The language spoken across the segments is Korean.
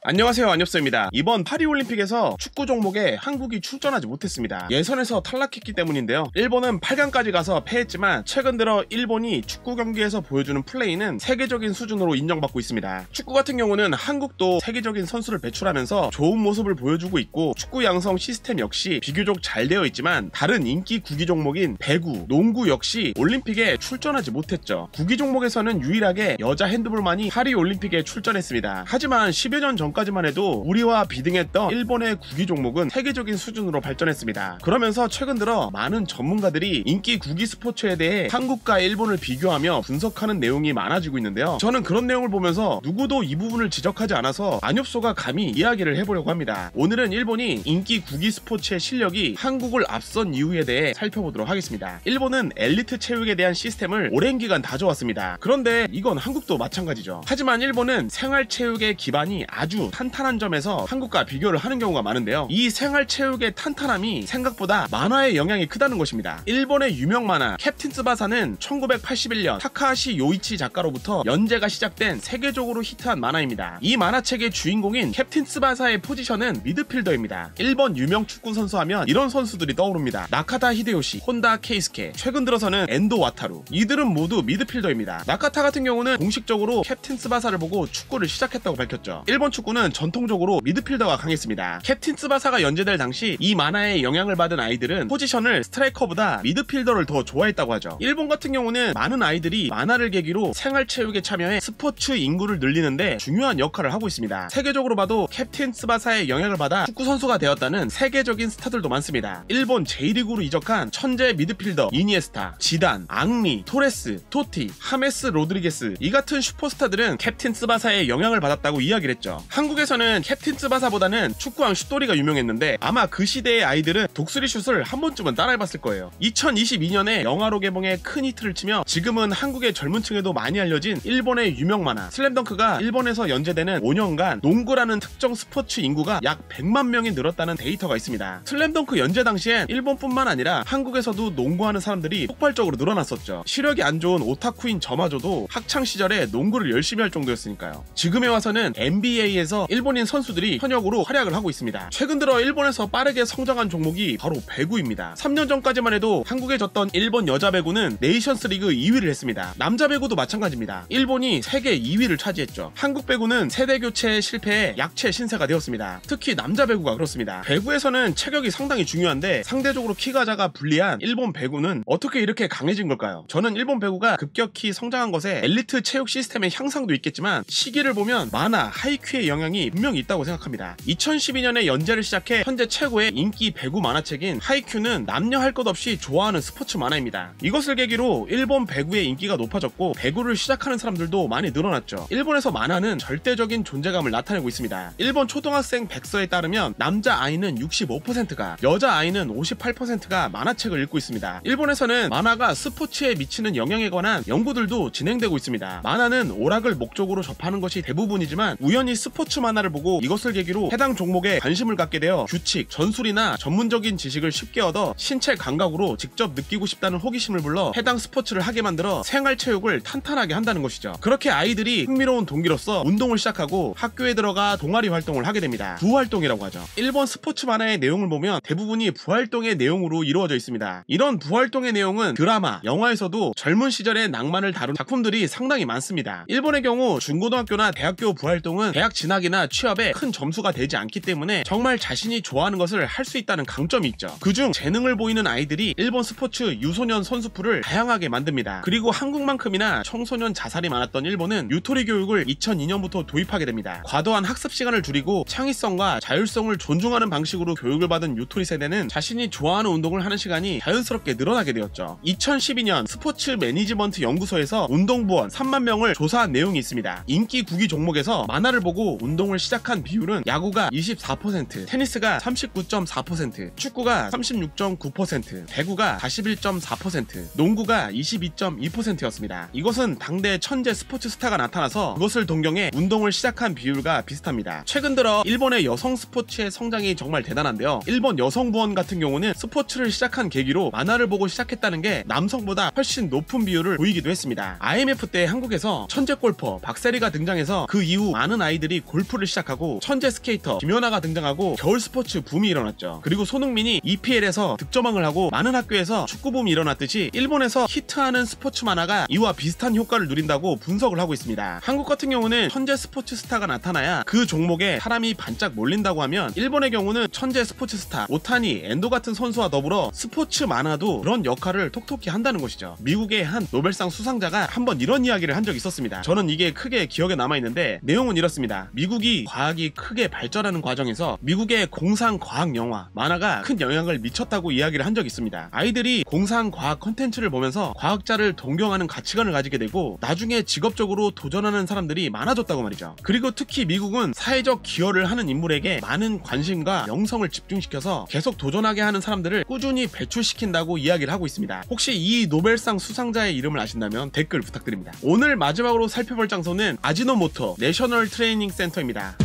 안녕하세요, 안엽서입니다. 이번 파리올림픽에서 축구 종목에 한국이 출전하지 못했습니다. 예선에서 탈락했기 때문인데요. 일본은 8강까지 가서 패했지만 최근 들어 일본이 축구 경기에서 보여주는 플레이는 세계적인 수준으로 인정받고 있습니다. 축구 같은 경우는 한국도 세계적인 선수를 배출하면서 좋은 모습을 보여주고 있고 축구 양성 시스템 역시 비교적 잘 되어 있지만 다른 인기 구기 종목인 배구, 농구 역시 올림픽에 출전하지 못했죠. 구기 종목에서는 유일하게 여자 핸드볼만이 파리올림픽에 출전했습니다. 하지만 10여 년 전까지만 해도 우리와 비등했던 일본의 구기 종목은 세계적인 수준으로 발전했습니다. 그러면서 최근 들어 많은 전문가들이 인기 구기 스포츠에 대해 한국과 일본을 비교하며 분석하는 내용이 많아지고 있는데요. 저는 그런 내용을 보면서 누구도 이 부분을 지적하지 않아서 안엽소가 감히 이야기를 해보려고 합니다. 오늘은 일본이 인기 구기 스포츠의 실력이 한국을 앞선 이유에 대해 살펴보도록 하겠습니다. 일본은 엘리트 체육에 대한 시스템을 오랜 기간 다져왔습니다. 그런데 이건 한국도 마찬가지죠. 하지만 일본은 생활체육의 기반이 아주 탄탄한 점에서 한국과 비교를 하는 경우가 많은데요. 이 생활체육의 탄탄함이 생각보다 만화의 영향이 크다는 것입니다. 일본의 유명 만화 캡틴 츠바사는 1981년 타카하시 요이치 작가로부터 연재가 시작된 세계적으로 히트한 만화입니다. 이 만화책의 주인공인 캡틴 츠바사의 포지션은 미드필더입니다. 일본 유명 축구 선수 하면 이런 선수들이 떠오릅니다. 나카타 히데요시, 혼다 케이스케, 최근 들어서는 엔도 와타루, 이들은 모두 미드필더입니다. 나카타 같은 경우는 공식적으로 캡틴 츠바사를 보고 축구를 시작했다고 밝혔죠. 일본 축구는 전통적으로 미드필더가 강했습니다. 캡틴 츠바사가 연재될 당시 이 만화에 영향을 받은 아이들은 포지션을 스트라이커보다 미드필더를 더 좋아했다고 하죠. 일본 같은 경우는 많은 아이들이 만화를 계기로 생활체육에 참여해 스포츠 인구를 늘리는데 중요한 역할을 하고 있습니다. 세계적으로 봐도 캡틴 츠바사의 영향을 받아 축구 선수가 되었다는 세계적인 스타들도 많습니다. 일본 J리그로 이적한 천재 미드필더 이니에스타, 지단, 앙리, 토레스, 토티, 하메스 로드리게스 이 같은 슈퍼스타들은 캡틴 츠바사의 영향을 받았다고 이야기를 했죠. 한국에서는 캡틴 츠바사보다는 축구왕 슛돌이가 유명했는데 아마 그 시대의 아이들은 독수리 슛을 한 번쯤은 따라해봤을 거예요. 2022년에 영화로 개봉해 큰 히트를 치며 지금은 한국의 젊은 층에도 많이 알려진 일본의 유명 만화 슬램덩크가 일본에서 연재되는 5년간 농구라는 특정 스포츠 인구가 약 100만 명이 늘었다는 데이터가 있습니다. 슬램덩크 연재 당시엔 일본뿐만 아니라 한국에서도 농구하는 사람들이 폭발적으로 늘어났었죠. 시력이 안 좋은 오타쿠인 저마저도 학창시절에 농구를 열심히 할 정도였으니까요. 지금에 와서는 NBA에서 일본인 선수들이 현역으로 활약을 하고 있습니다. 최근 들어 일본에서 빠르게 성장한 종목이 바로 배구입니다. 3년 전까지만 해도 한국에 졌던 일본 여자 배구는 네이션스 리그 2위를 했습니다. 남자 배구도 마찬가지입니다. 일본이 세계 2위를 차지했죠. 한국 배구는 세대 교체에 실패해 약체 신세가 되었습니다. 특히 남자 배구가 그렇습니다. 배구에서는 체격이 상당히 중요한데 상대적으로 키가 작아 불리한 일본 배구는 어떻게 이렇게 강해진 걸까요? 저는 일본 배구가 급격히 성장한 것에 엘리트 체육 시스템의 향상도 있겠지만 시기를 보면 만화, 하이큐의 영향이 분명히 있다고 생각합니다. 2012년에 연재를 시작해 현재 최고의 인기 배구 만화책인 하이큐는 남녀 할 것 없이 좋아하는 스포츠 만화입니다. 이것을 계기로 일본 배구의 인기가 높아졌고 배구를 시작하는 사람들도 많이 늘어났죠. 일본에서 만화는 절대적인 존재감을 나타내고 있습니다. 일본 초등학생 백서에 따르면 남자 아이는 65%가, 여자 아이는 58%가 만화책을 읽고 있습니다. 일본에서는 만화가 스포츠에 미치는 영향에 관한 연구들도 진행되고 있습니다. 만화는 오락을 목적으로 접하는 것이 대부분이지만 우연히 스포츠 만화를 보고 이것을 계기로 해당 종목에 관심을 갖게 되어 규칙, 전술이나 전문적인 지식을 쉽게 얻어 신체 감각으로 직접 느끼고 싶다는 호기심을 불러 해당 스포츠를 하게 만들어 생활체육을 탄탄하게 한다는 것이죠. 그렇게 아이들이 흥미로운 동기로서 운동을 시작하고 학교에 들어가 동아리 활동을 하게 됩니다. 부활동이라고 하죠. 일본 스포츠 만화의 내용을 보면 대부분이 부활동의 내용으로 이루어져 있습니다. 이런 부활동의 내용은 드라마, 영화에서도 젊은 시절의 낭만을 다룬 작품들이 상당히 많습니다. 일본의 경우 중고등학교나 대학교 부활동은 대학 진학이나 취업에 큰 점수가 되지 않기 때문에 정말 자신이 좋아하는 것을 할 수 있다는 강점이 있죠. 그중 재능을 보이는 아이들이 일본 스포츠 유소년 선수풀을 다양하게 만듭니다. 그리고 한국만큼이나 청소년 자살이 많았던 일본은 유토리 교육을 2002년부터 도입하게 됩니다. 과도한 학습 시간을 줄이고 창의성과 자율성을 존중하는 방식으로 교육을 받은 유토리 세대는 자신이 좋아하는 운동을 하는 시간이 자연스럽게 늘어나게 되었죠. 2012년 스포츠 매니지먼트 연구소에서 운동부원 3만 명을 조사한 내용이 있습니다. 인기 구기 종목에서 만화를 보고 운동을 시작한 비율은 야구가 24%, 테니스가 39.4%, 축구가 36.9%, 배구가 41.4%, 농구가 22.2%였습니다. 이것은 당대 천재 스포츠 스타가 나타나서 그것을 동경해 운동을 시작한 비율과 비슷합니다. 최근 들어 일본의 여성 스포츠의 성장이 정말 대단한데요. 일본 여성부원 같은 경우는 스포츠를 시작한 계기로 만화를 보고 시작했다는 게 남성보다 훨씬 높은 비율을 보이기도 했습니다. IMF 때 한국에서 천재 골퍼 박세리가 등장해서 그 이후 많은 아이들이 골프를 시작하고 천재 스케이터 김연아가 등장하고 겨울 스포츠 붐이 일어났죠. 그리고 손흥민이 EPL에서 득점왕을 하고 많은 학교에서 축구 붐이 일어났듯이 일본에서 히트하는 스포츠 만화가 이와 비슷한 효과를 누린다고 분석을 하고 있습니다. 한국 같은 경우는 천재 스포츠 스타가 나타나야 그 종목에 사람이 반짝 몰린다고 하면, 일본의 경우는 천재 스포츠 스타 오타니, 엔도 같은 선수와 더불어 스포츠 만화도 그런 역할을 톡톡히 한다는 것이죠. 미국의 한 노벨상 수상자가 한번 이런 이야기를 한 적이 있었습니다. 저는 이게 크게 기억에 남아있는데 내용은 이렇습니다. 미국이 과학이 크게 발전하는 과정에서 미국의 공상과학 영화, 만화가 큰 영향을 미쳤다고 이야기를 한 적이 있습니다. 아이들이 공상과학 컨텐츠를 보면서 과학자를 동경하는 가치관을 가지게 되고 나중에 직업적으로 도전하는 사람들이 많아졌다고 말이죠. 그리고 특히 미국은 사회적 기여를 하는 인물에게 많은 관심과 명성을 집중시켜서 계속 도전하게 하는 사람들을 꾸준히 배출시킨다고 이야기를 하고 있습니다. 혹시 이 노벨상 수상자의 이름을 아신다면 댓글 부탁드립니다. 오늘 마지막으로 살펴볼 장소는 아지노모토 내셔널 트레이닝 센터입니다.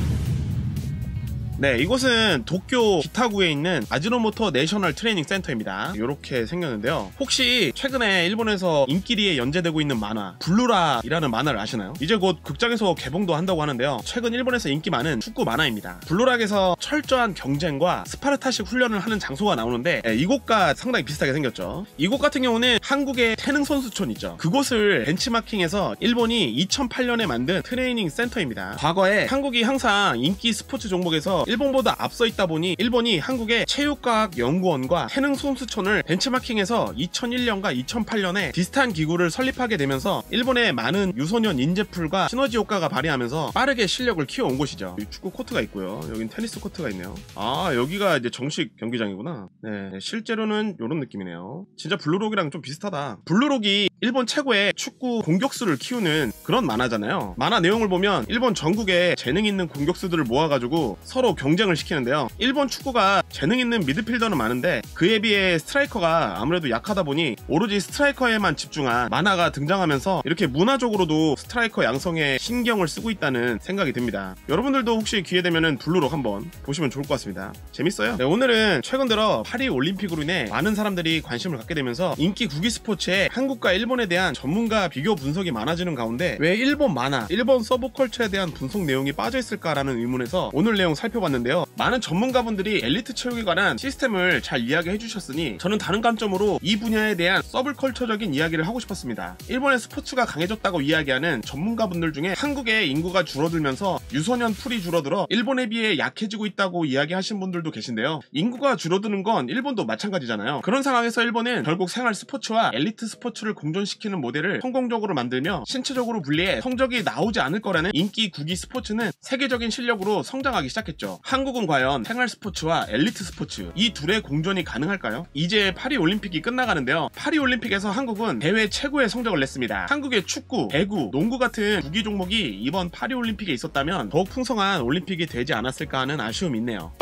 네, 이곳은 도쿄 기타구에 있는 아지노모토 내셔널 트레이닝 센터입니다. 이렇게 생겼는데요. 혹시 최근에 일본에서 인기리에 연재되고 있는 만화 블루라이라는 만화를 아시나요? 이제 곧 극장에서 개봉도 한다고 하는데요. 최근 일본에서 인기 많은 축구 만화입니다. 블루락에서 철저한 경쟁과 스파르타식 훈련을 하는 장소가 나오는데, 이곳과 상당히 비슷하게 생겼죠. 이곳 같은 경우는 한국의 태능 선수촌 있죠. 그곳을 벤치마킹해서 일본이 2008년에 만든 트레이닝 센터입니다. 과거에 한국이 항상 인기 스포츠 종목에서 일본보다 앞서 있다 보니 일본이 한국의 체육과학연구원과 태능 선수촌을 벤치마킹해서 2001년과 2008년에 비슷한 기구를 설립하게 되면서 일본의 많은 유소년 인재풀과 시너지 효과가 발휘하면서 빠르게 실력을 키워온 곳이죠. 축구 코트가 있고요. 여긴 테니스 코트가 있네요. 아, 여기가 이제 정식 경기장이구나. 네, 실제로는 이런 느낌이네요. 진짜 블루록이랑 좀 비슷하다. 블루록이 일본 최고의 축구 공격수를 키우는 그런 만화잖아요. 만화 내용을 보면 일본 전국에 재능 있는 공격수들을 모아가지고 서로 경쟁을 시키는데요. 일본 축구가 재능 있는 미드필더는 많은데 그에 비해 스트라이커가 아무래도 약하다 보니 오로지 스트라이커에만 집중한 만화가 등장하면서 이렇게 문화적으로도 스트라이커 양성에 신경을 쓰고 있다는 생각이 듭니다. 여러분들도 혹시 기회 되면은 블루록 한번 보시면 좋을 것 같습니다. 재밌어요. 네, 오늘은 최근 들어 파리 올림픽으로 인해 많은 사람들이 관심을 갖게 되면서 인기 구기 스포츠에 한국과 일본에 대한 전문가 비교 분석이 많아지는 가운데 왜 일본 만화, 일본 서브컬처에 대한 분석 내용이 빠져있을까라는 의문에서 오늘 내용 살펴봤는데요. 많은 전문가분들이 엘리트 체육에 관한 시스템을 잘 이야기해 주셨으니 저는 다른 관점으로 이 분야에 대한 서브컬처적인 이야기를 하고 싶었습니다. 일본의 스포츠가 강해졌다고 이야기하는 전문가분들 중에 한국의 인구가 줄어들면서 유소년 풀이 줄어들어 일본에 비해 약해지고 있다고 이야기하신 분들도 계신데요. 인구가 줄어드는 건 일본도 마찬가지잖아요. 그런 상황에서 일본은 결국 생활 스포츠와 엘리트 스포츠를 공존시키는 모델을 성공적으로 만들며 신체적으로 분리해 성적이 나오지 않을 거라는 인기 구기 스포츠는 세계적인 실력으로 성장하기 시작했죠. 한국은 과연 생활 스포츠와 엘리트 스포츠 이 둘의 공존이 가능할까요? 이제 파리 올림픽이 끝나가는데요. 파리 올림픽에서 한국은 대회 최고의 성적을 냈습니다. 한국의 축구, 배구, 농구 같은 구기 종목이 이번 파리 올림픽에 있었다면 더욱 풍성한 올림픽이 되지 않았을까 하는 아쉬움이 있네요.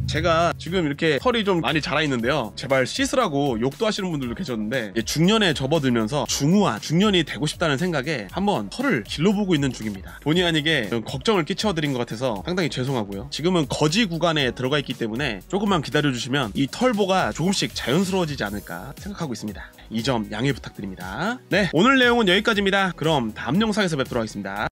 제가 지금 이렇게 털이 좀 많이 자라 있는데요. 제발 씻으라고 욕도 하시는 분들도 계셨는데 중년에 접어들면서 중년이 되고 싶다는 생각에 한번 털을 길러보고 있는 중입니다. 본의 아니게 걱정을 끼쳐드린 것 같아서 상당히 죄송하고요. 지금은 거지 구간에 들어가 있기 때문에 조금만 기다려주시면 이 털보가 조금씩 자연스러워지지 않을까 생각하고 있습니다. 이 점 양해 부탁드립니다. 네, 오늘 내용은 여기까지입니다. 그럼 다음 영상에서 뵙도록 하겠습니다.